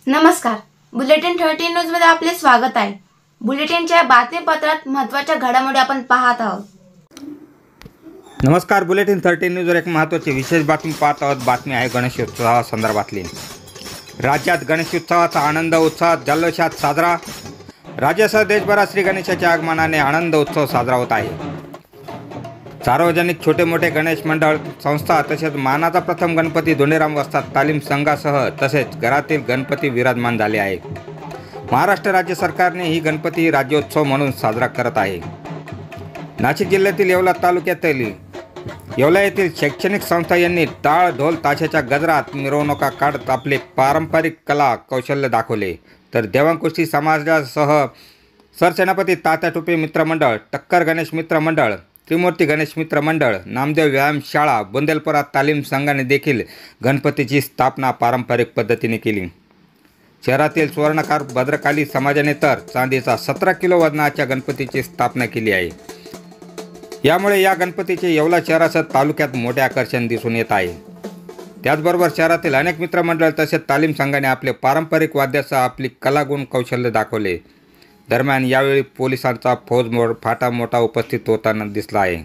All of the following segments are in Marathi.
नमस्कार, बुलेटिन 13 न्यूज मध्ये आपले स्वागत आहे। बुलेटिनच्या बातमीपत्रात महत्त्वाच्या घडामोडी आपण पाहत आहोत। नमस्कार, बुलेटिन 13 न्यूजवर एक महत्त्वाची विशेष बातमी पाहत आहोत। बातमी आहे गणेशोत्सवासंदर्भातली। राज्यात गणेशोत्सवाचा आनंद उत्साह जल्लोषात साजरा। राज्यासह देशभरात श्री गणेशाच्या आगमनाने आनंद उत्सव साजरा होत आहे। सार्वजनिक छोटे मोठे गणेश मंडळ संस्था तसेच मानाचा प्रथम गणपती धोंडेराम वस्ताद तालीम संघासह तसेच घरातील गणपती विराजमान झाले आहे। महाराष्ट्र राज्य सरकारने ही गणपती राज्योत्सव म्हणून साजरा करत आहे। नाशिक जिल्ह्यातील येवला तालुक्यातील येवला येथील शैक्षणिक संस्था यांनी टाळ ढोल ताशाच्या गजरात मिरवणुका काढत आपले पारंपरिक कला कौशल्य दाखवले। तर देवांकुस्ती समाजासह सरसेनापती तात्या टोपे मित्र मंडळ, टक्कर गणेश मित्र मंडळ, त्रिमूर्ती गणेश मित्र मंडळ, नामदेव व्यायाम शाळा, बुंदेलपुरा तालीम संघाने देखील गणपतीची स्थापना पारंपरिक पद्धतीने केली। शहरातील सुवर्णकार भद्रकाली समाजाने तर चांदीचा 17 किलो वजनाच्या गणपतीची स्थापना केली आहे। यामुळे या गणपतीचे येवला शहरासह तालुक्यात मोठे आकर्षण दिसून येत आहे। त्याचबरोबर शहरातील अनेक मित्रमंडळ तसेच तालीम संघाने आपले पारंपरिक वाद्यासह आपली कलागुण कौशल्य दाखवले। दरम्यान यावेळी पोलिसांचा फाटा मोठा उपस्थित होताना दिसला आहे।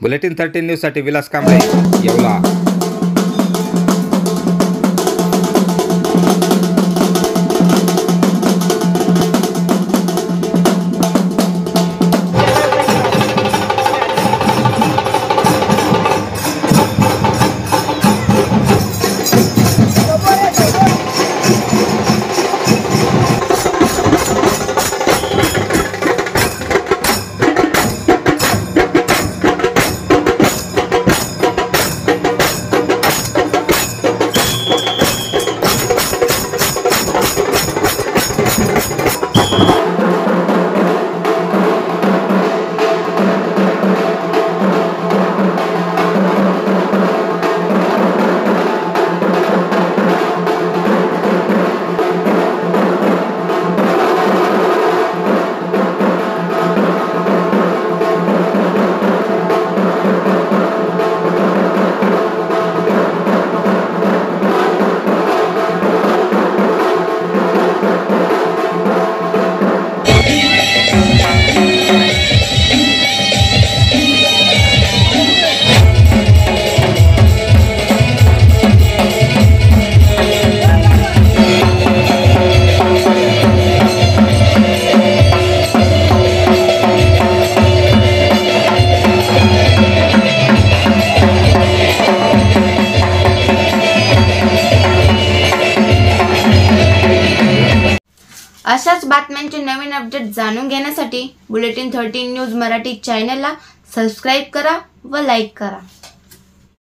बुलेटिन 13 न्यूजसाठी विलास कांबळे, येवला। अशाच बातम्यांचे नवीन अपडेट जाणून घेण्यासाठी बुलेटिन 13 न्यूज मराठी चॅनलला सबस्क्राइब करा व लाईक करा।